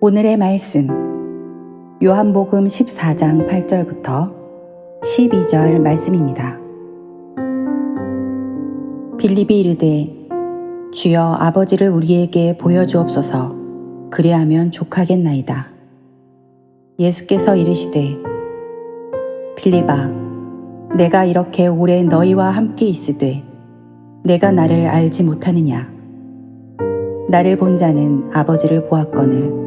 오늘의 말씀 요한복음 14장 8절부터 12절 말씀입니다. 빌립이 이르되 주여 아버지를 우리에게 보여주옵소서. 그리하면 족하겠나이다. 예수께서 이르시되 빌립아 내가 이렇게 오래 너희와 함께 있으되 내가 나를 알지 못하느냐. 나를 본 자는 아버지를 보았거늘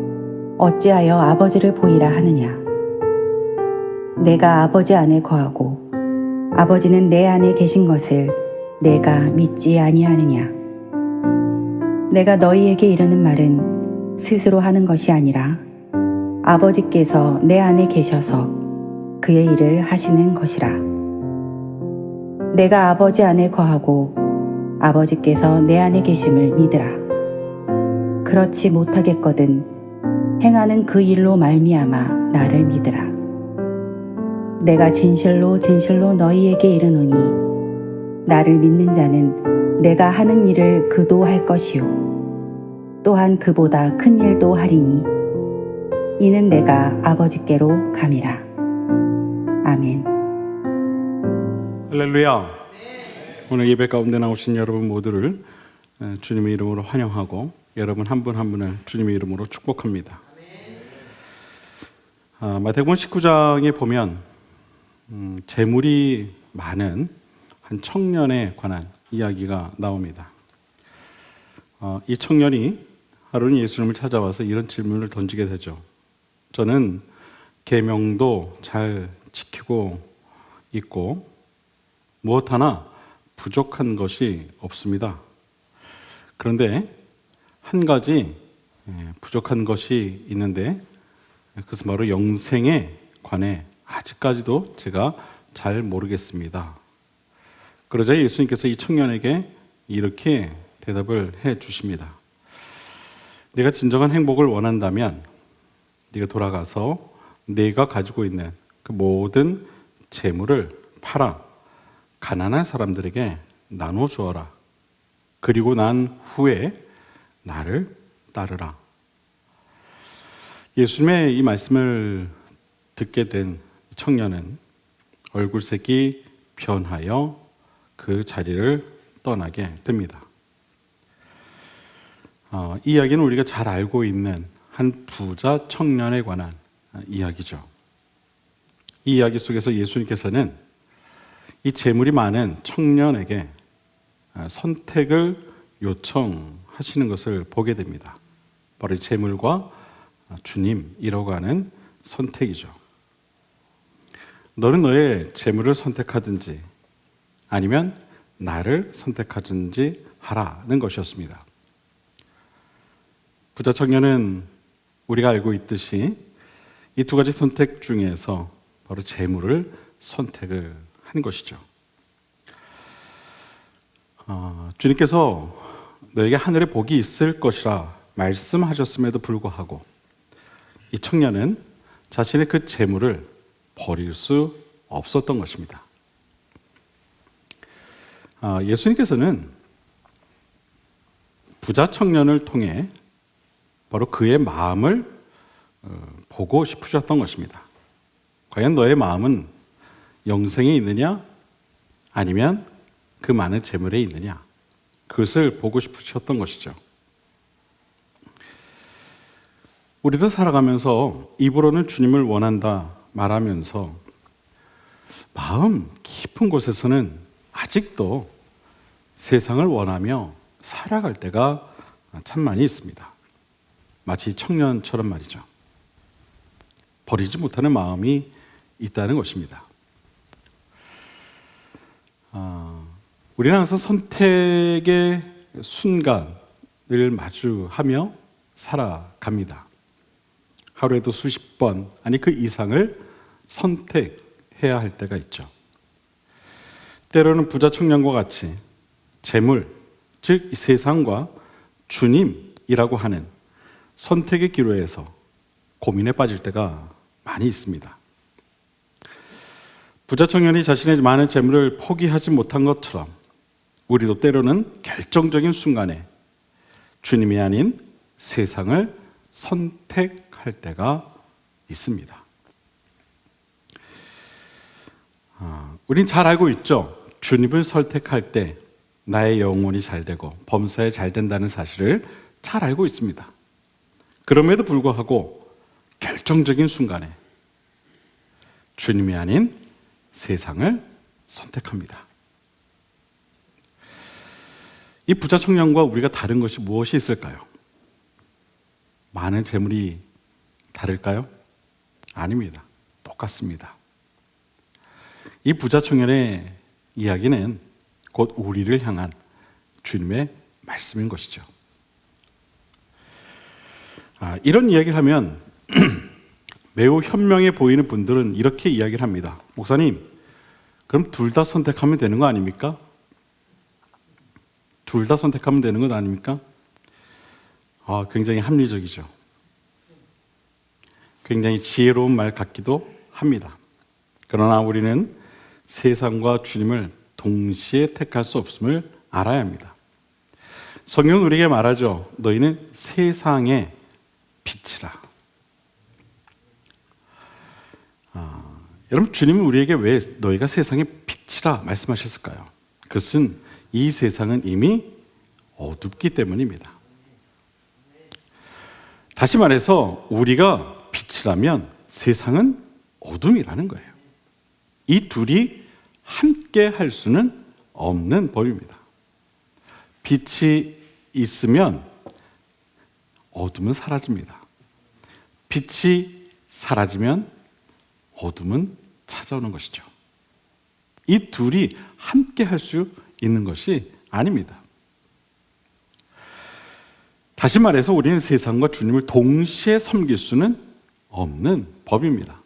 어찌하여 아버지를 보이라 하느냐. 내가 아버지 안에 거하고 아버지는 내 안에 계신 것을 내가 믿지 아니하느냐. 내가 너희에게 이르는 말은 스스로 하는 것이 아니라 아버지께서 내 안에 계셔서 그의 일을 하시는 것이라. 내가 아버지 안에 거하고 아버지께서 내 안에 계심을 믿으라. 그렇지 못하겠거든 행하는 그 일로 말미암아 나를 믿으라. 내가 진실로 진실로 너희에게 이르노니 나를 믿는 자는 내가 하는 일을 그도 할 것이요 또한 그보다 큰 일도 하리니 이는 내가 아버지께로 감이라. 아멘. 할렐루야. 오늘 예배 가운데 나오신 여러분 모두를 주님의 이름으로 환영하고 여러분 한 분 한 분을 주님의 이름으로 축복합니다. 마태복음 19장에 보면 재물이 많은 한 청년에 관한 이야기가 나옵니다. 이 청년이 하루는 예수님을 찾아와서 이런 질문을 던지게 되죠. 저는 계명도 잘 지키고 있고 무엇 하나 부족한 것이 없습니다. 그런데 한 가지 부족한 것이 있는데 그것은 바로 영생에 관해 아직까지도 제가 잘 모르겠습니다. 그러자 예수님께서 이 청년에게 이렇게 대답을 해 주십니다. 네가 진정한 행복을 원한다면 네가 돌아가서 네가 가지고 있는 그 모든 재물을 팔아 가난한 사람들에게 나눠 주어라. 그리고 난 후에 나를 따르라. 예수님의 이 말씀을 듣게 된 청년은 얼굴색이 변하여 그 자리를 떠나게 됩니다. 이 이야기는 우리가 잘 알고 있는 한 부자 청년에 관한 이야기죠. 이 이야기 속에서 예수님께서는 이 재물이 많은 청년에게 선택을 요청하시는 것을 보게 됩니다. 바로 이 재물과 주님이라고 하는 선택이죠. 너는 너의 재물을 선택하든지 아니면 나를 선택하든지 하라는 것이었습니다. 부자 청년은 우리가 알고 있듯이 이 두 가지 선택 중에서 바로 재물을 선택을 한 것이죠. 주님께서 너에게 하늘에 복이 있을 것이라 말씀하셨음에도 불구하고 이 청년은 자신의 그 재물을 버릴 수 없었던 것입니다. 예수님께서는 부자 청년을 통해 바로 그의 마음을 보고 싶으셨던 것입니다. 과연 너의 마음은 영생에 있느냐 아니면 그 많은 재물에 있느냐, 그것을 보고 싶으셨던 것이죠. 우리도 살아가면서 입으로는 주님을 원한다 말하면서 마음 깊은 곳에서는 아직도 세상을 원하며 살아갈 때가 참 많이 있습니다. 마치 청년처럼 말이죠. 버리지 못하는 마음이 있다는 것입니다. 우리는 항상 선택의 순간을 마주하며 살아갑니다. 하루에도 수십 번, 아니 그 이상을 선택해야 할 때가 있죠. 때로는 부자 청년과 같이 재물, 즉 이 세상과 주님이라고 하는 선택의 기로에서 고민에 빠질 때가 많이 있습니다. 부자 청년이 자신의 많은 재물을 포기하지 못한 것처럼 우리도 때로는 결정적인 순간에 주님이 아닌 세상을 선택할 할 때가 있습니다. 우린 잘 알고 있죠. 주님을 선택할 때 나의 영혼이 잘 되고 범사에 잘 된다는 사실을 잘 알고 있습니다. 그럼에도 불구하고 결정적인 순간에 주님이 아닌 세상을 선택합니다. 이 부자 청년과 우리가 다른 것이 무엇이 있을까요? 많은 재물이 다를까요? 아닙니다. 똑같습니다. 이 부자 청년의 이야기는 곧 우리를 향한 주님의 말씀인 것이죠. 이런 이야기를 하면 매우 현명해 보이는 분들은 이렇게 이야기를 합니다. 목사님, 그럼 둘 다 선택하면 되는 거 아닙니까? 둘 다 선택하면 되는 것 아닙니까? 굉장히 합리적이죠. 굉장히 지혜로운 말 같기도 합니다. 그러나 우리는 세상과 주님을 동시에 택할 수 없음을 알아야 합니다. 성경은 우리에게 말하죠. 너희는 세상의 빛이라. 여러분, 주님은 우리에게 왜 너희가 세상의 빛이라 말씀하셨을까요? 그것은 이 세상은 이미 어둡기 때문입니다. 다시 말해서 우리가 빛이라면 세상은 어둠이라는 거예요. 이 둘이 함께 할 수는 없는 법입니다. 빛이 있으면 어둠은 사라집니다. 빛이 사라지면 어둠은 찾아오는 것이죠. 이 둘이 함께 할 수 있는 것이 아닙니다. 다시 말해서 우리는 세상과 주님을 동시에 섬길 수는 없는 법입니다.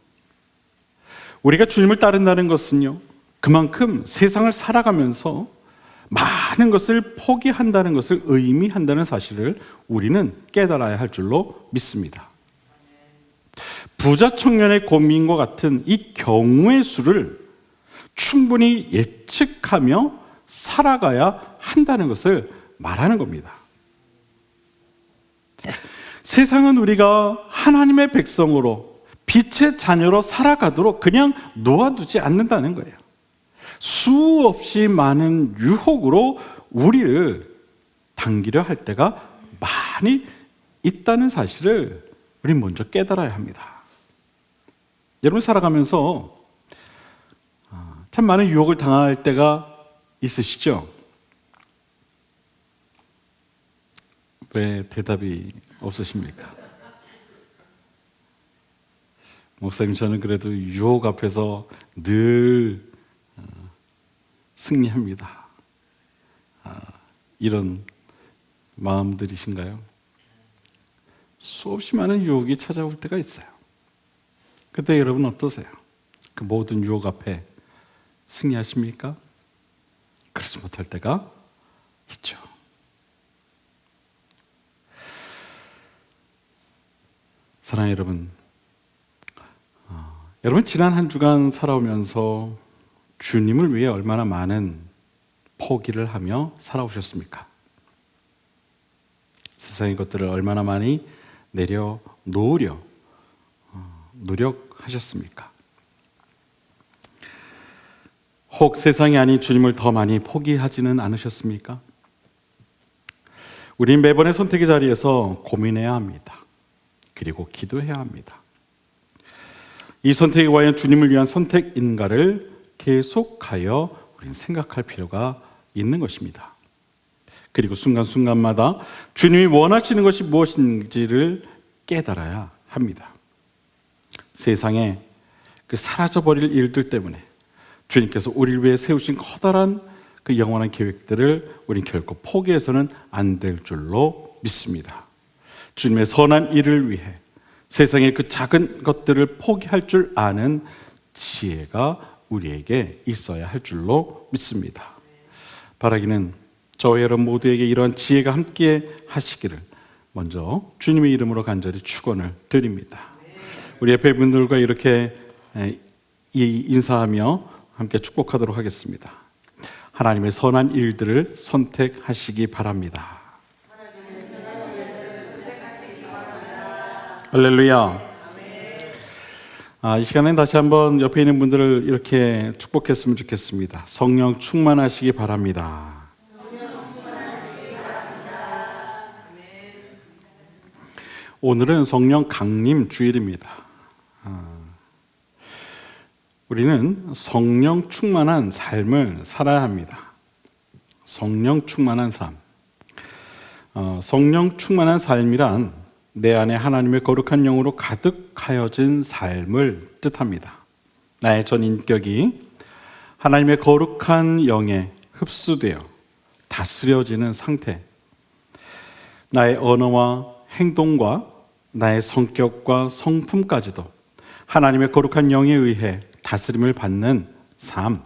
우리가 주님을 따른다는 것은요, 그만큼 세상을 살아가면서 많은 것을 포기한다는 것을 의미한다는 사실을 우리는 깨달아야 할 줄로 믿습니다. 부자 청년의 고민과 같은 이 경우의 수를 충분히 예측하며 살아가야 한다는 것을 말하는 겁니다. 세상은 우리가 하나님의 백성으로 빛의 자녀로 살아가도록 그냥 놓아두지 않는다는 거예요. 수없이 많은 유혹으로 우리를 당기려 할 때가 많이 있다는 사실을 우리 먼저 깨달아야 합니다. 여러분, 살아가면서 참 많은 유혹을 당할 때가 있으시죠? 왜 대답이 없으십니까? 목사님, 저는 그래도 유혹 앞에서 늘 승리합니다. 이런 마음들이신가요? 수없이 많은 유혹이 찾아올 때가 있어요. 그때 여러분 어떠세요? 그 모든 유혹 앞에 승리하십니까? 그러지 못할 때가 있죠. 사랑하는 여러분, 여러분 지난 한 주간 살아오면서 주님을 위해 얼마나 많은 포기를 하며 살아오셨습니까? 세상의 것들을 얼마나 많이 내려놓으려 노력하셨습니까? 혹 세상이 아닌 주님을 더 많이 포기하지는 않으셨습니까? 우린 매번의 선택의 자리에서 고민해야 합니다. 그리고 기도해야 합니다. 이 선택이 과연 주님을 위한 선택인가를 계속하여 우린 생각할 필요가 있는 것입니다. 그리고 순간순간마다 주님이 원하시는 것이 무엇인지를 깨달아야 합니다. 세상에 그 사라져버릴 일들 때문에 주님께서 우리를 위해 세우신 커다란 그 영원한 계획들을 우린 결코 포기해서는 안 될 줄로 믿습니다. 주님의 선한 일을 위해 세상의 그 작은 것들을 포기할 줄 아는 지혜가 우리에게 있어야 할 줄로 믿습니다. 바라기는 저와 여러분 모두에게 이러한 지혜가 함께 하시기를 먼저 주님의 이름으로 간절히 축원을 드립니다. 우리 옆에 분들과 이렇게 인사하며 함께 축복하도록 하겠습니다. 하나님의 선한 일들을 선택하시기 바랍니다. 할렐루야. 이 시간엔 다시 한번 옆에 있는 분들을 이렇게 축복했으면 좋겠습니다. 성령 충만하시기 바랍니다. 오늘은 성령 강림 주일입니다. 우리는 성령 충만한 삶을 살아야 합니다. 성령 충만한 삶. 성령 충만한 삶이란 내 안에 하나님의 거룩한 영으로 가득하여진 삶을 뜻합니다. 나의 전 인격이 하나님의 거룩한 영에 흡수되어 다스려지는 상태. 나의 언어와 행동과 나의 성격과 성품까지도 하나님의 거룩한 영에 의해 다스림을 받는 삶.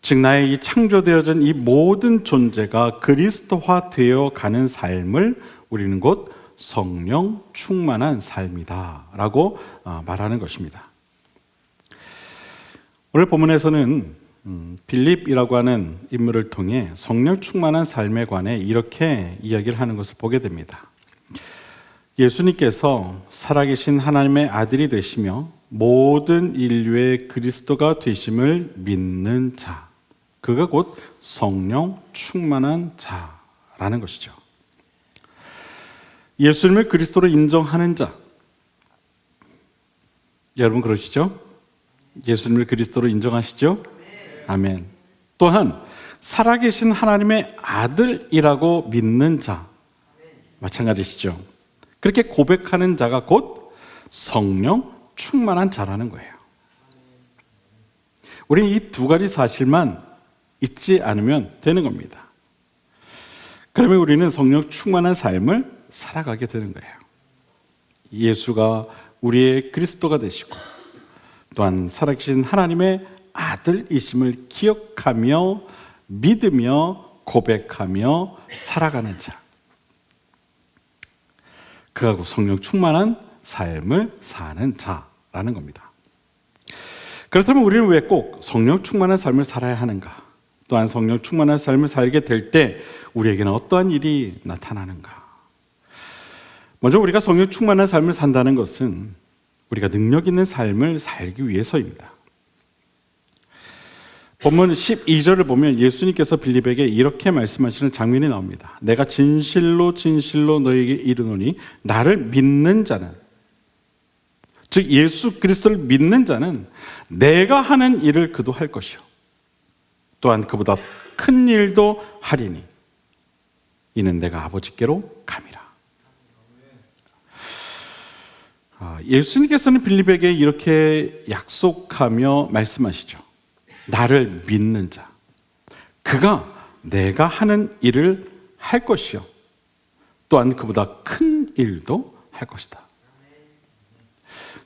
즉 나의 이 창조되어진 이 모든 존재가 그리스도화 되어 가는 삶을 우리는 곧 성령 충만한 삶이다 라고 말하는 것입니다. 오늘 본문에서는 빌립이라고 하는 인물을 통해 성령 충만한 삶에 관해 이렇게 이야기를 하는 것을 보게 됩니다. 예수님께서 살아계신 하나님의 아들이 되시며 모든 인류의 그리스도가 되심을 믿는 자, 그가 곧 성령 충만한 자라는 것이죠. 예수님을 그리스도로 인정하는 자, 여러분 그러시죠? 예수님을 그리스도로 인정하시죠? 아멘. 또한 살아계신 하나님의 아들이라고 믿는 자, 마찬가지시죠? 그렇게 고백하는 자가 곧 성령 충만한 자라는 거예요. 우리는 이 두 가지 사실만 잊지 않으면 되는 겁니다. 그러면 우리는 성령 충만한 삶을 살아가게 되는 거예요. 예수가 우리의 그리스도가 되시고 또한 살아계신 하나님의 아들이심을 기억하며 믿으며 고백하며 살아가는 자, 그하고 성령 충만한 삶을 사는 자라는 겁니다. 그렇다면 우리는 왜 꼭 성령 충만한 삶을 살아야 하는가? 또한 성령 충만한 삶을 살게 될 때 우리에게는 어떠한 일이 나타나는가? 먼저 우리가 성령 충만한 삶을 산다는 것은 우리가 능력 있는 삶을 살기 위해서입니다. 본문 12절을 보면 예수님께서 빌립에게 이렇게 말씀하시는 장면이 나옵니다. 내가 진실로 진실로 너에게 이르노니 나를 믿는 자는, 즉 예수 그리스도를 믿는 자는 내가 하는 일을 그도 할 것이요 또한 그보다 큰 일도 하리니 이는 내가 아버지께로 감이라. 예수님께서는 빌립에게 이렇게 약속하며 말씀하시죠. 나를 믿는 자, 그가 내가 하는 일을 할 것이요 또한 그보다 큰 일도 할 것이다.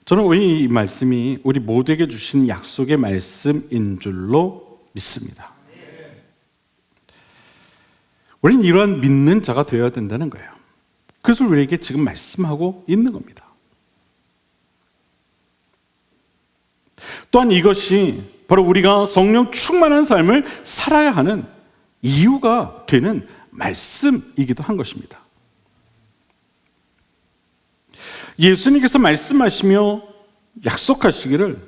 저는 이 말씀이 우리 모두에게 주신 약속의 말씀인 줄로 믿습니다. 우리는 이러한 믿는 자가 되어야 된다는 거예요. 그래서 우리에게 지금 말씀하고 있는 겁니다. 또한 이것이 바로 우리가 성령 충만한 삶을 살아야 하는 이유가 되는 말씀이기도 한 것입니다. 예수님께서 말씀하시며 약속하시기를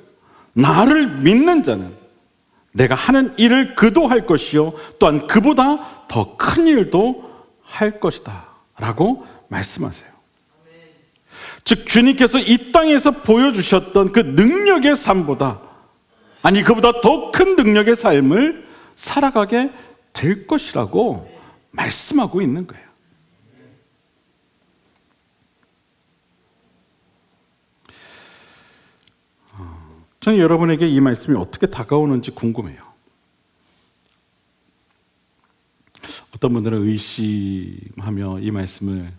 나를 믿는 자는 내가 하는 일을 그도 할 것이요 또한 그보다 더 큰 일도 할 것이다 라고 말씀하세요. 즉 주님께서 이 땅에서 보여주셨던 그 능력의 삶보다, 아니 그보다 더 큰 능력의 삶을 살아가게 될 것이라고 말씀하고 있는 거예요. 저는 여러분에게 이 말씀이 어떻게 다가오는지 궁금해요. 어떤 분들은 의심하며 이 말씀을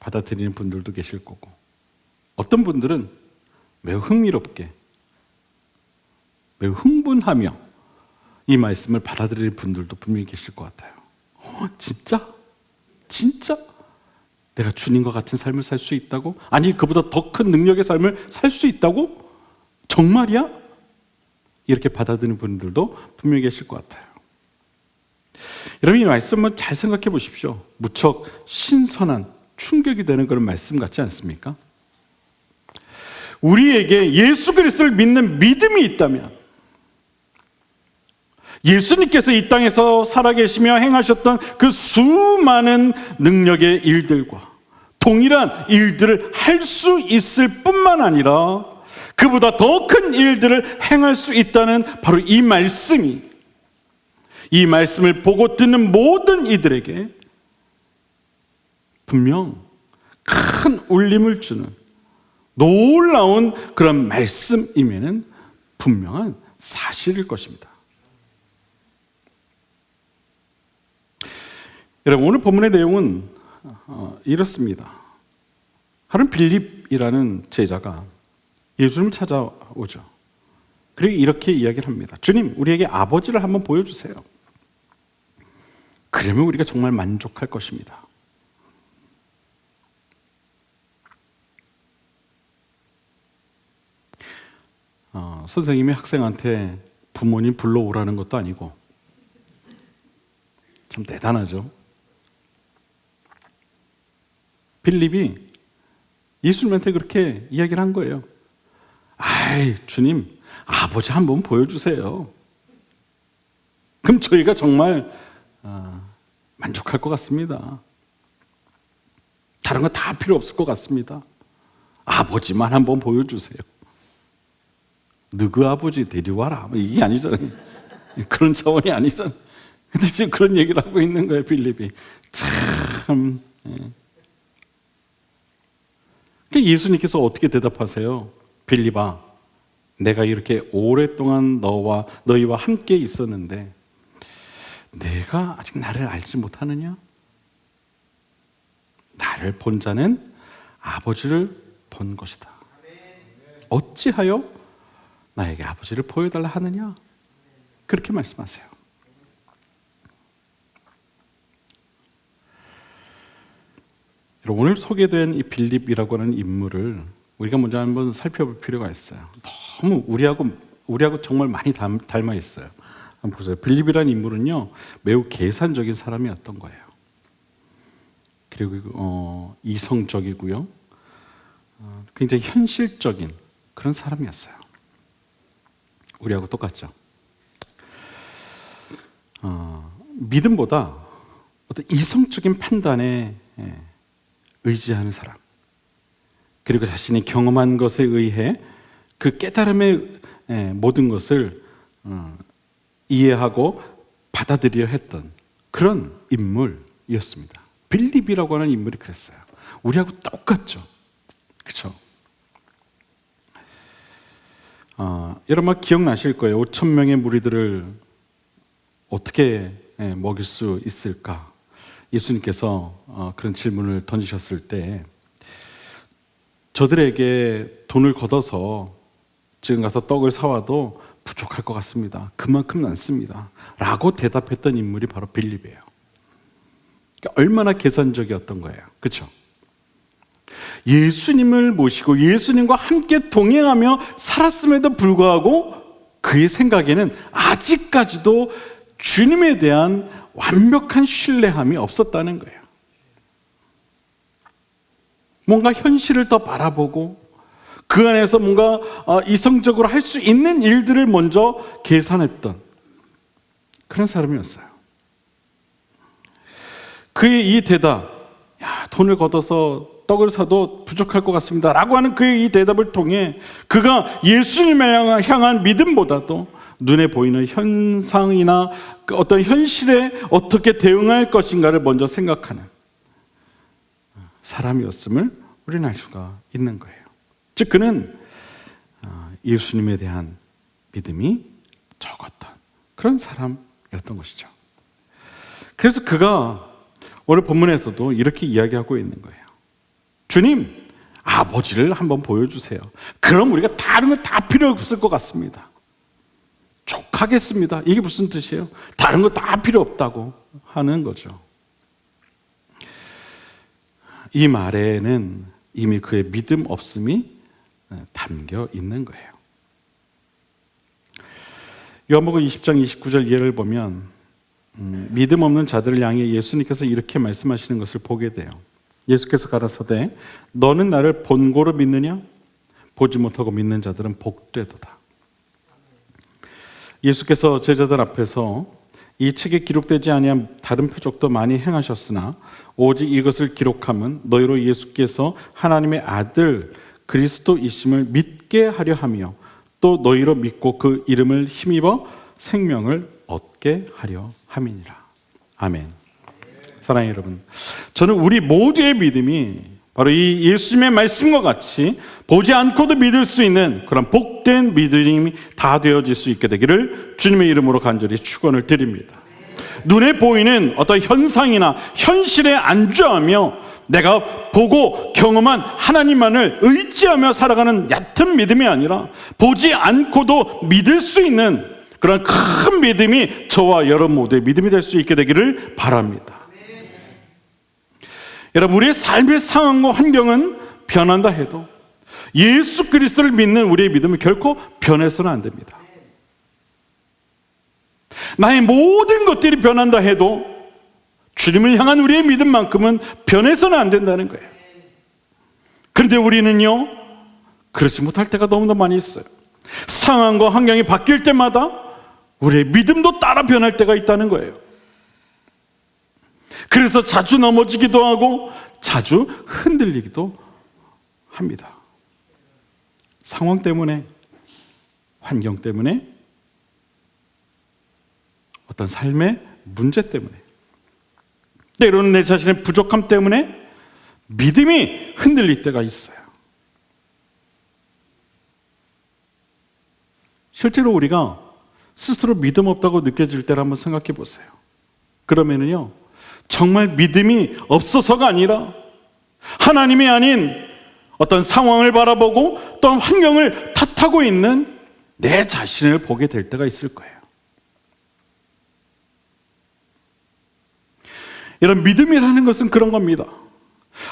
받아들이는 분들도 계실 거고, 어떤 분들은 매우 흥미롭게, 매우 흥분하며 이 말씀을 받아들일 분들도 분명히 계실 것 같아요. 진짜? 진짜? 내가 주님과 같은 삶을 살 수 있다고? 아니 그보다 더 큰 능력의 삶을 살 수 있다고? 정말이야? 이렇게 받아들이는 분들도 분명히 계실 것 같아요. 여러분 이 말씀은 잘 생각해 보십시오. 무척 신선한 충격이 되는 그런 말씀 같지 않습니까? 우리에게 예수 그리스도를 믿는 믿음이 있다면, 예수님께서 이 땅에서 살아계시며 행하셨던 그 수많은 능력의 일들과 동일한 일들을 할 수 있을 뿐만 아니라 그보다 더 큰 일들을 행할 수 있다는 바로 이 말씀이, 이 말씀을 보고 듣는 모든 이들에게 분명 큰 울림을 주는 놀라운 그런 말씀이면은 분명한 사실일 것입니다. 여러분, 오늘 본문의 내용은 이렇습니다. 하루는 빌립이라는 제자가 예수님을 찾아오죠. 그리고 이렇게 이야기를 합니다. 주님, 우리에게 아버지를 한번 보여주세요. 그러면 우리가 정말 만족할 것입니다. 선생님이 학생한테 부모님 불러오라는 것도 아니고, 참 대단하죠. 빌립이 예수님한테 그렇게 이야기를 한 거예요. 아이, 주님, 아버지 한번 보여주세요. 그럼 저희가 정말 만족할 것 같습니다. 다른 거 다 필요 없을 것 같습니다. 아버지만 한번 보여주세요. 너그 아버지 데려와라, 이게 아니잖아요. 그런 차원이 아니잖아요. 근데 지금 그런 얘기를 하고 있는 거예요, 빌립이. 참. 예수님께서 어떻게 대답하세요? 빌립아, 내가 이렇게 오랫동안 너희와 함께 있었는데 내가 아직 나를 알지 못하느냐? 나를 본 자는 아버지를 본 것이다. 어찌하여 나에게 아버지를 보여달라 하느냐? 그렇게 말씀하세요. 오늘 소개된 이 빌립이라고 하는 인물을 우리가 먼저 한번 살펴볼 필요가 있어요. 너무 우리하고 정말 많이 닮아 있어요. 한번 보세요. 빌립이라는 인물은요, 매우 계산적인 사람이었던 거예요. 그리고 이성적이고요, 굉장히 현실적인 그런 사람이었어요. 우리하고 똑같죠. 믿음보다 어떤 이성적인 판단에 의지하는 사람, 그리고 자신이 경험한 것에 의해 그 깨달음의 모든 것을 이해하고 받아들이려 했던 그런 인물이었습니다. 빌립이라고 하는 인물이 그랬어요. 우리하고 똑같죠. 그렇죠? 여러분 기억나실 거예요. 5,000명의 무리들을 어떻게 먹일 수 있을까? 예수님께서 그런 질문을 던지셨을 때 저들에게 돈을 걷어서 지금 가서 떡을 사와도 부족할 것 같습니다. 그만큼 많습니다. 라고 대답했던 인물이 바로 빌립이에요. 그러니까 얼마나 계산적이었던 거예요. 그렇죠? 예수님을 모시고 예수님과 함께 동행하며 살았음에도 불구하고 그의 생각에는 아직까지도 주님에 대한 완벽한 신뢰함이 없었다는 거예요. 뭔가 현실을 더 바라보고 그 안에서 뭔가 이성적으로 할 수 있는 일들을 먼저 계산했던 그런 사람이었어요. 그의 이 대답, 돈을 걷어서 떡을 사도 부족할 것 같습니다 라고 하는 그의 이 대답을 통해 그가 예수님을 향한 믿음보다도 눈에 보이는 현상이나 어떤 현실에 어떻게 대응할 것인가를 먼저 생각하는 사람이었음을 우리는 알 수가 있는 거예요. 즉 그는 예수님에 대한 믿음이 적었던 그런 사람이었던 것이죠. 그래서 그가 오늘 본문에서도 이렇게 이야기하고 있는 거예요. 주님, 아버지를 한번 보여주세요. 그럼 우리가 다른 거 다 필요 없을 것 같습니다. 족하겠습니다. 이게 무슨 뜻이에요? 다른 거 다 필요 없다고 하는 거죠. 이 말에는 이미 그의 믿음 없음이 담겨 있는 거예요. 요한복음 20장 29절 예를 보면 믿음 없는 자들을 향해 예수님께서 이렇게 말씀하시는 것을 보게 돼요. 예수께서 가라사대 너는 나를 본고로 믿느냐? 보지 못하고 믿는 자들은 복되도다. 예수께서 제자들 앞에서 이 책에 기록되지 아니한 다른 표적도 많이 행하셨으나 오직 이것을 기록함은 너희로 예수께서 하나님의 아들 그리스도이심을 믿게 하려 하며 또 너희로 믿고 그 이름을 힘입어 생명을 얻게 하려 함이니라. 아멘. 사랑하는 여러분, 저는 우리 모두의 믿음이 바로 이 예수님의 말씀과 같이 보지 않고도 믿을 수 있는 그런 복된 믿음이 다 되어질 수 있게 되기를 주님의 이름으로 간절히 축원을 드립니다. 눈에 보이는 어떤 현상이나 현실에 안주하며 내가 보고 경험한 하나님만을 의지하며 살아가는 얕은 믿음이 아니라 보지 않고도 믿을 수 있는 그런 큰 믿음이 저와 여러분 모두의 믿음이 될 수 있게 되기를 바랍니다. 여러분, 우리의 삶의 상황과 환경은 변한다 해도 예수 그리스도를 믿는 우리의 믿음은 결코 변해서는 안 됩니다. 나의 모든 것들이 변한다 해도 주님을 향한 우리의 믿음만큼은 변해서는 안 된다는 거예요. 그런데 우리는요, 그렇지 못할 때가 너무나 많이 있어요. 상황과 환경이 바뀔 때마다 우리의 믿음도 따라 변할 때가 있다는 거예요. 그래서 자주 넘어지기도 하고 자주 흔들리기도 합니다. 상황 때문에, 환경 때문에, 어떤 삶의 문제 때문에, 때로는 내 자신의 부족함 때문에 믿음이 흔들릴 때가 있어요. 실제로 우리가 스스로 믿음 없다고 느껴질 때를 한번 생각해 보세요. 그러면은요, 정말 믿음이 없어서가 아니라 하나님이 아닌 어떤 상황을 바라보고 또한 환경을 탓하고 있는 내 자신을 보게 될 때가 있을 거예요. 이런 믿음이라는 것은 그런 겁니다.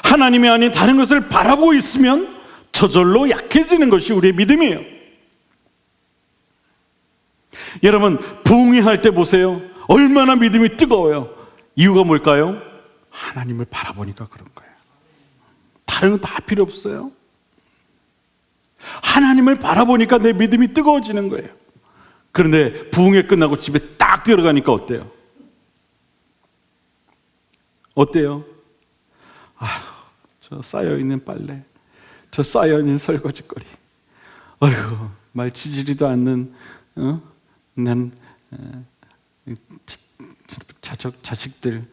하나님이 아닌 다른 것을 바라보고 있으면 저절로 약해지는 것이 우리의 믿음이에요. 여러분, 부흥회 할 때 보세요. 얼마나 믿음이 뜨거워요. 이유가 뭘까요? 하나님을 바라보니까 그런 거예요. 다른 건 다 필요 없어요. 하나님을 바라보니까 내 믿음이 뜨거워지는 거예요. 그런데 부흥회 끝나고 집에 딱 들어가니까 어때요? 어때요? 저 쌓여있는 빨래, 저 쌓여있는 설거지거리, 어휴, 말 지지리도 않는 난 자식들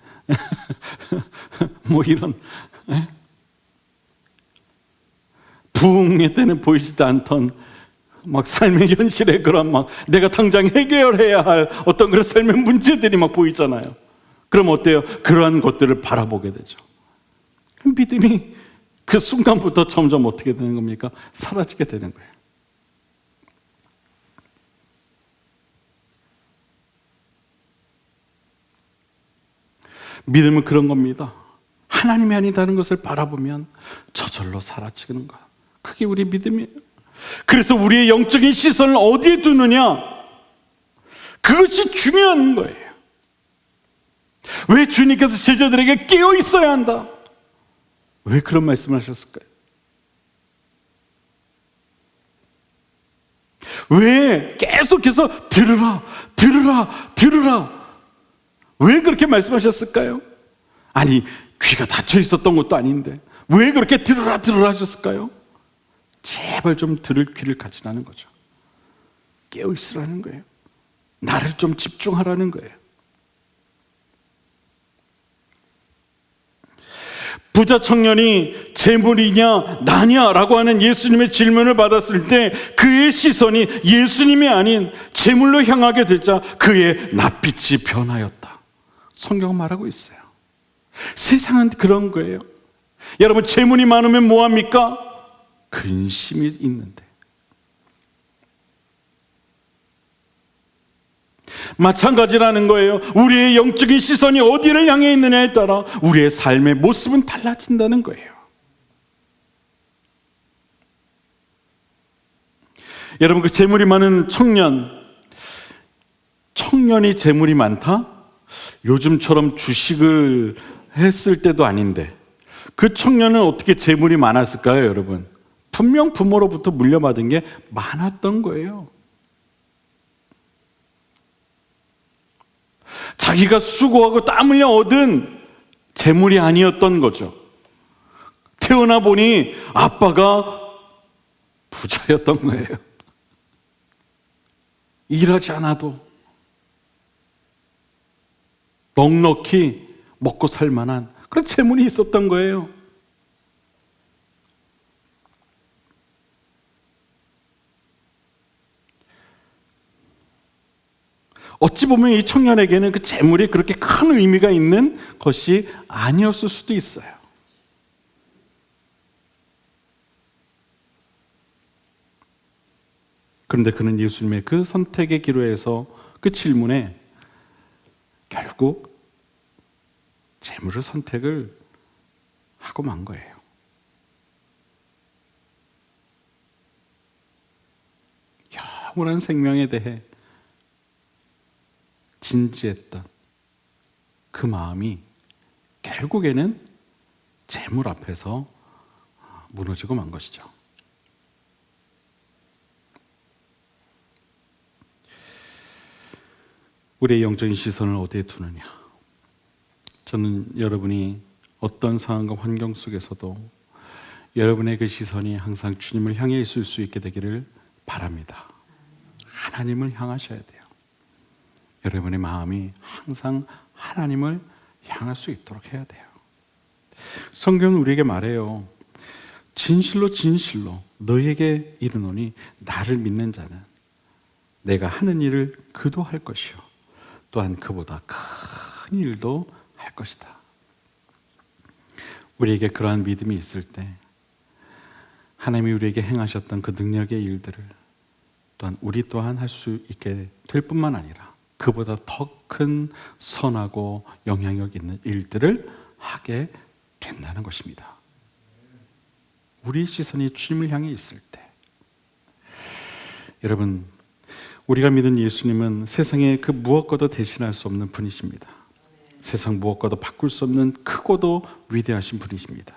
뭐 이런 부흥회 때는 보이지도 않던 막 삶의 현실에 그런 막 내가 당장 해결해야 할 어떤 그런 삶의 문제들이 막 보이잖아요. 그럼 어때요? 그러한 것들을 바라보게 되죠. 믿음이 그 순간부터 점점 어떻게 되는 겁니까? 사라지게 되는 거예요. 믿음은 그런 겁니다. 하나님이 아닌 다른 것을 바라보면 저절로 사라지는 거야. 그게 우리 믿음이에요. 그래서 우리의 영적인 시선을 어디에 두느냐, 그것이 중요한 거예요. 왜 주님께서 제자들에게 깨어 있어야 한다? 왜 그런 말씀을 하셨을까요? 왜 계속해서 들으라, 들으라, 들으라, 왜 그렇게 말씀하셨을까요? 아니, 귀가 닫혀 있었던 것도 아닌데 왜 그렇게 들으라, 들으라 하셨을까요? 제발 좀 들을 귀를 가지라는 거죠. 깨어 있으라는 거예요. 나를 좀 집중하라는 거예요. 부자 청년이 재물이냐 나냐 라고 하는 예수님의 질문을 받았을 때 그의 시선이 예수님이 아닌 재물로 향하게 되자 그의 낯빛이 변하였다. 성경은 말하고 있어요. 세상은 그런 거예요. 여러분, 재물이 많으면 뭐합니까? 근심이 있는데. 마찬가지라는 거예요. 우리의 영적인 시선이 어디를 향해 있느냐에 따라 우리의 삶의 모습은 달라진다는 거예요. 여러분, 그 재물이 많은 청년이 재물이 많다? 요즘처럼 주식을 했을 때도 아닌데 그 청년은 어떻게 재물이 많았을까요, 여러분? 분명 부모로부터 물려받은 게 많았던 거예요. 자기가 수고하고 땀 흘려 얻은 재물이 아니었던 거죠. 태어나 보니 아빠가 부자였던 거예요. 일하지 않아도 넉넉히 먹고 살 만한 그런 재물이 있었던 거예요. 어찌 보면 이 청년에게는 그 재물이 그렇게 큰 의미가 있는 것이 아니었을 수도 있어요. 그런데 그는 예수님의 그 선택의 기로에서 그 질문에 결국 재물을 선택을 하고 만 거예요. 영원한 생명에 대해 진지했던 그 마음이 결국에는 재물 앞에서 무너지고 만 것이죠. 우리의 영적인 시선을 어디에 두느냐? 저는 여러분이 어떤 상황과 환경 속에서도 여러분의 그 시선이 항상 주님을 향해 있을 수 있게 되기를 바랍니다. 하나님을 향하셔야 돼요. 여러분의 마음이 항상 하나님을 향할 수 있도록 해야 돼요. 성경은 우리에게 말해요. 진실로 진실로 너희에게 이르노니 나를 믿는 자는 내가 하는 일을 그도 할 것이요 또한 그보다 큰 일도 할 것이다. 우리에게 그러한 믿음이 있을 때 하나님이 우리에게 행하셨던 그 능력의 일들을 또한 우리 또한 할 수 있게 될 뿐만 아니라 그보다 더 큰 선하고 영향력 있는 일들을 하게 된다는 것입니다. 우리 시선이 주님을 향해 있을 때, 여러분, 우리가 믿는 예수님은 세상에 그 무엇과도 대신할 수 없는 분이십니다. 세상 무엇과도 바꿀 수 없는 크고도 위대하신 분이십니다.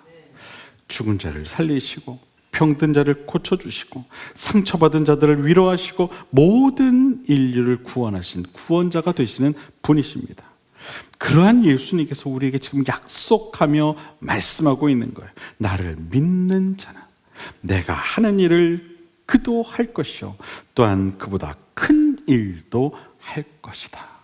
죽은 자를 살리시고 병든 자를 고쳐주시고 상처받은 자들을 위로하시고 모든 인류를 구원하신 구원자가 되시는 분이십니다. 그러한 예수님께서 우리에게 지금 약속하며 말씀하고 있는 거예요. 나를 믿는 자는 내가 하는 일을 그도 할 것이요 또한 그보다 큰 일도 할 것이다.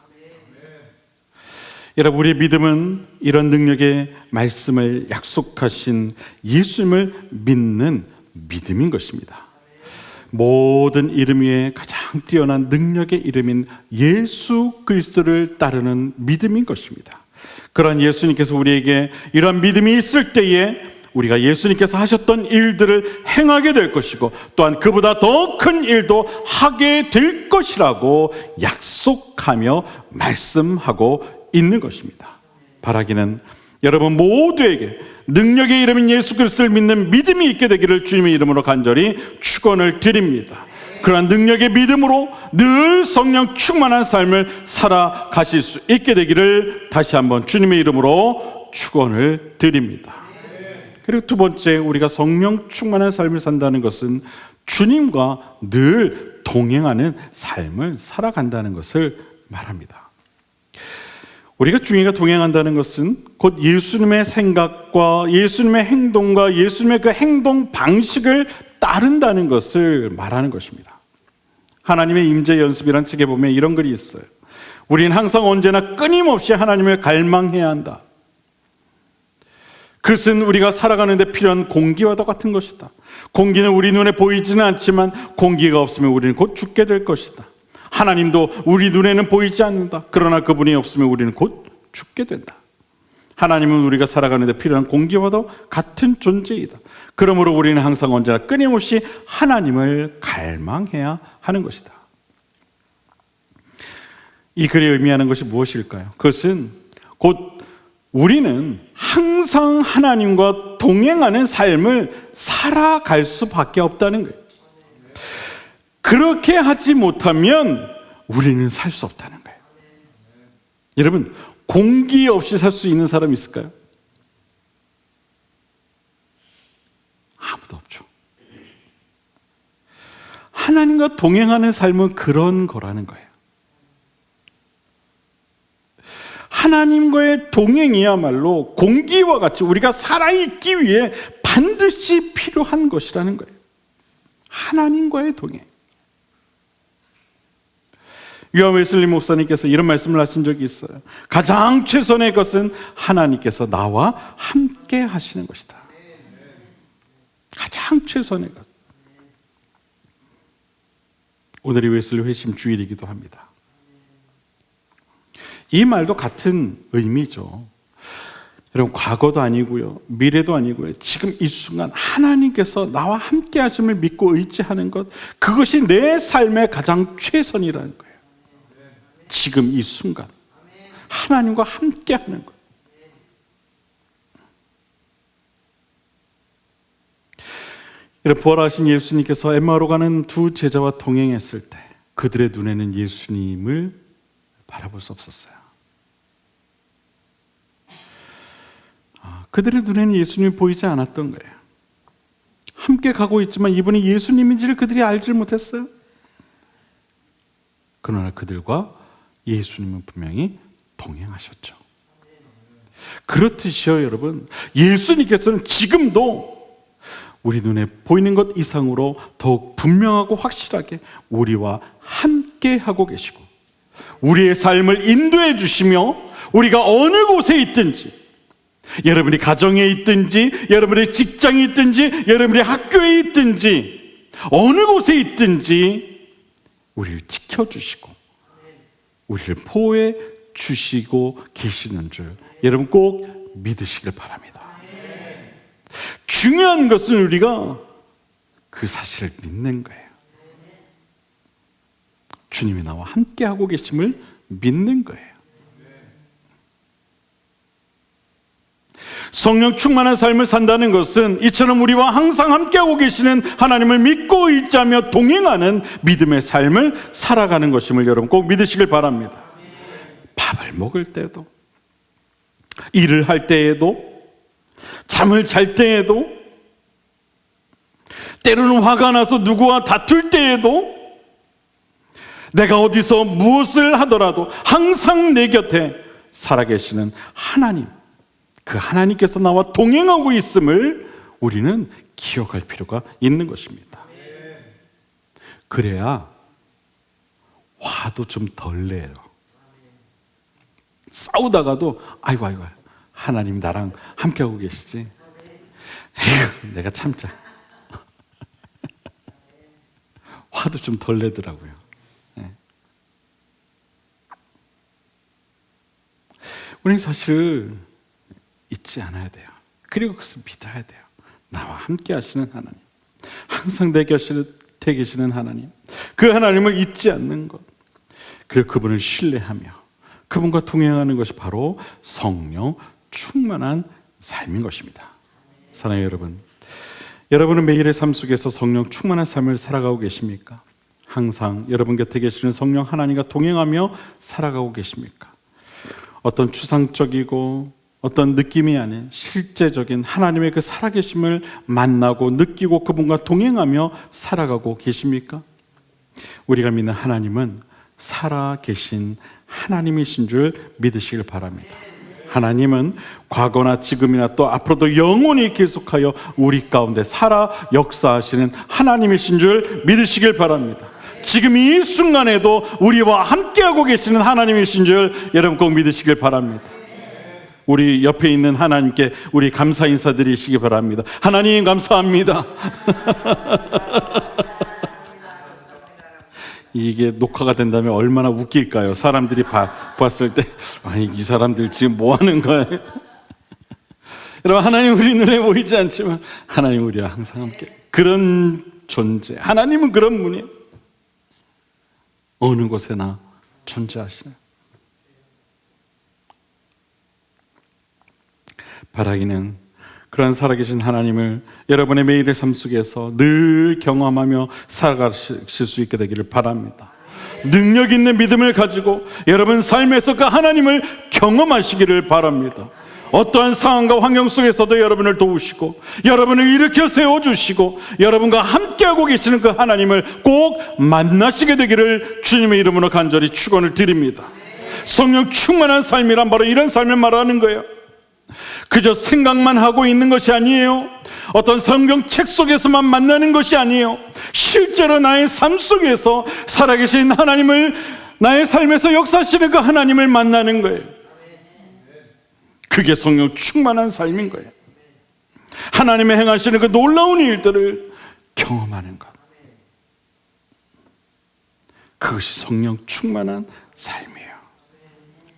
여러분, 우리의 믿음은 이런 능력의 말씀을 약속하신 예수님을 믿는 믿음인 것입니다. 모든 이름 위에 가장 뛰어난 능력의 이름인 예수 그리스도를 따르는 믿음인 것입니다. 그러한 예수님께서 우리에게 이러한 믿음이 있을 때에 우리가 예수님께서 하셨던 일들을 행하게 될 것이고 또한 그보다 더 큰 일도 하게 될 것이라고 약속하며 말씀하고 있는 것입니다. 바라기는 여러분 모두에게 능력의 이름인 예수 그리스도를 믿는 믿음이 있게 되기를 주님의 이름으로 간절히 축원을 드립니다. 그러한 능력의 믿음으로 늘 성령 충만한 삶을 살아가실 수 있게 되기를 다시 한번 주님의 이름으로 축원을 드립니다. 그리고 두 번째, 우리가 성령 충만한 삶을 산다는 것은 주님과 늘 동행하는 삶을 살아간다는 것을 말합니다. 우리가 주님과 동행한다는 것은 곧 예수님의 생각과 예수님의 행동과 예수님의 그 행동 방식을 따른다는 것을 말하는 것입니다. 하나님의 임재 연습이라는 책에 보면 이런 글이 있어요. 우리는 항상 언제나 끊임없이 하나님을 갈망해야 한다. 그것은 우리가 살아가는 데 필요한 공기와 같은 것이다. 공기는 우리 눈에 보이지는 않지만 공기가 없으면 우리는 곧 죽게 될 것이다. 하나님도 우리 눈에는 보이지 않는다. 그러나 그분이 없으면 우리는 곧 죽게 된다. 하나님은 우리가 살아가는 데 필요한 공기와도 같은 존재이다. 그러므로 우리는 항상 언제나 끊임없이 하나님을 갈망해야 하는 것이다. 이 글이 의미하는 것이 무엇일까요? 그것은 곧 우리는 항상 하나님과 동행하는 삶을 살아갈 수밖에 없다는 거예요. 그렇게 하지 못하면 우리는 살 수 없다는 거예요. 여러분, 공기 없이 살 수 있는 사람 있을까요? 하나님과 동행하는 삶은 그런 거라는 거예요. 하나님과의 동행이야말로 공기와 같이 우리가 살아있기 위해 반드시 필요한 것이라는 거예요. 하나님과의 동행. 유아 웨슬리 목사님께서 이런 말씀을 하신 적이 있어요. 가장 최선의 것은 하나님께서 나와 함께 하시는 것이다. 가장 최선의 것. 오늘이 웨슬리 회심 주일이기도 합니다. 이 말도 같은 의미죠. 여러분, 과거도 아니고요, 미래도 아니고요, 지금 이 순간 하나님께서 나와 함께 하심을 믿고 의지하는 것, 그것이 내 삶의 가장 최선이라는 거예요. 지금 이 순간 하나님과 함께 하는 것. 이렇게 부활하신 예수님께서 엠마오로 가는 두 제자와 동행했을 때 그들의 눈에는 예수님을 바라볼 수 없었어요. 그들의 눈에는 예수님이 보이지 않았던 거예요. 함께 가고 있지만 이분이 예수님인지를 그들이 알지 못했어요. 그러나 그들과 예수님은 분명히 동행하셨죠. 그렇듯이요, 여러분, 예수님께서는 지금도 우리 눈에 보이는 것 이상으로 더욱 분명하고 확실하게 우리와 함께 하고 계시고 우리의 삶을 인도해 주시며 우리가 어느 곳에 있든지, 여러분이 가정에 있든지, 여러분의 직장에 있든지, 여러분의 학교에 있든지, 어느 곳에 있든지 우리를 지켜주시고 우리를 보호해 주시고 계시는 줄 여러분 꼭 믿으시길 바랍니다. 중요한 것은 우리가 그 사실을 믿는 거예요. 주님이 나와 함께하고 계심을 믿는 거예요. 성령 충만한 삶을 산다는 것은 이처럼 우리와 항상 함께하고 계시는 하나님을 믿고 의지하며 동행하는 믿음의 삶을 살아가는 것임을 여러분 꼭 믿으시길 바랍니다. 밥을 먹을 때도, 일을 할 때에도, 잠을 잘 때에도, 때로는 화가 나서 누구와 다툴 때에도, 내가 어디서 무엇을 하더라도 항상 내 곁에 살아계시는 하나님, 그 하나님께서 나와 동행하고 있음을 우리는 기억할 필요가 있는 것입니다. 그래야 화도 좀 덜 내요. 싸우다가도 아이고 하나님 나랑 함께하고 계시지, 에휴 내가 참자. 화도 좀 덜 내더라고요. 네. 우리는 사실 잊지 않아야 돼요. 그리고 그것을 믿어야 돼요. 나와 함께 하시는 하나님, 항상 내 곁에 계시는 하나님, 그 하나님을 잊지 않는 것, 그리고 그분을 신뢰하며 그분과 동행하는 것이 바로 성령 충만한 삶인 것입니다. 사랑하는 여러분, 여러분은 매일의 삶 속에서 성령 충만한 삶을 살아가고 계십니까? 항상 여러분 곁에 계시는 성령 하나님과 동행하며 살아가고 계십니까? 어떤 추상적이고 어떤 느낌이 아닌 실제적인 하나님의 그 살아계심을 만나고 느끼고 그분과 동행하며 살아가고 계십니까? 우리가 믿는 하나님은 살아계신 하나님이신 줄 믿으시길 바랍니다. 하나님은 과거나 지금이나 또 앞으로도 영원히 계속하여 우리 가운데 살아 역사하시는 하나님이신 줄 믿으시길 바랍니다. 지금 이 순간에도 우리와 함께하고 계시는 하나님이신 줄 여러분 꼭 믿으시길 바랍니다. 우리 옆에 있는 하나님께 우리 감사 인사드리시기 바랍니다. 하나님 감사합니다. 이게 녹화가 된다면 얼마나 웃길까요? 사람들이 봤을 때 아니 이 사람들 지금 뭐 하는 거예요? 여러분, 하나님 우리 눈에 보이지 않지만 하나님 우리와 항상 함께, 그런 존재, 하나님은 그런 분이에요. 어느 곳에나 존재하시는. 바라기는 그런 살아계신 하나님을 여러분의 매일의 삶 속에서 늘 경험하며 살아가실 수 있게 되기를 바랍니다. 능력 있는 믿음을 가지고 여러분 삶에서 그 하나님을 경험하시기를 바랍니다. 어떠한 상황과 환경 속에서도 여러분을 도우시고 여러분을 일으켜 세워주시고 여러분과 함께하고 계시는 그 하나님을 꼭 만나시게 되기를 주님의 이름으로 간절히 축원을 드립니다. 성령 충만한 삶이란 바로 이런 삶을 말하는 거예요. 그저 생각만 하고 있는 것이 아니에요. 어떤 성경책 속에서만 만나는 것이 아니에요. 실제로 나의 삶 속에서 살아계신 하나님을, 나의 삶에서 역사하시는 그 하나님을 만나는 거예요. 그게 성령 충만한 삶인 거예요. 하나님의 행하시는 그 놀라운 일들을 경험하는 것, 그것이 성령 충만한 삶이에요.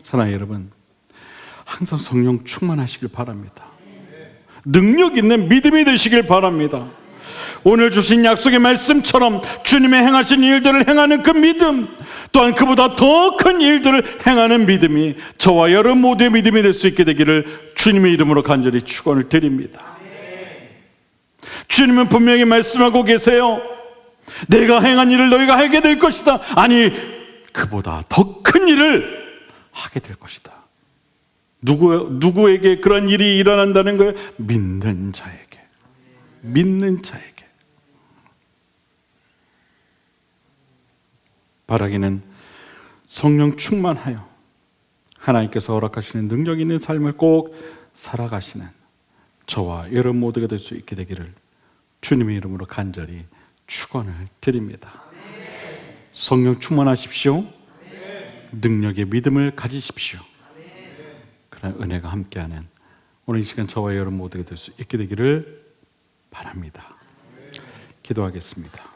사랑하는 여러분, 항상 성령 충만하시길 바랍니다. 능력 있는 믿음이 되시길 바랍니다. 오늘 주신 약속의 말씀처럼 주님의 행하신 일들을 행하는 그 믿음, 또한 그보다 더 큰 일들을 행하는 믿음이 저와 여러분 모두의 믿음이 될 수 있게 되기를 주님의 이름으로 간절히 축원을 드립니다. 주님은 분명히 말씀하고 계세요. 내가 행한 일을 너희가 하게 될 것이다. 아니, 그보다 더 큰 일을 하게 될 것이다. 누구에게 그런 일이 일어난다는 거예요? 믿는 자에게. 믿는 자에게. 바라기는 성령 충만하여 하나님께서 허락하시는 능력 있는 삶을 꼭 살아가시는 저와 여러분 모두가 될 수 있게 되기를 주님의 이름으로 간절히 축원을 드립니다. 성령 충만하십시오. 능력의 믿음을 가지십시오. 그런 은혜가 함께하는 오늘 이 시간 저와 여러분 모두가 될 수 있게 되기를 바랍니다. 기도하겠습니다.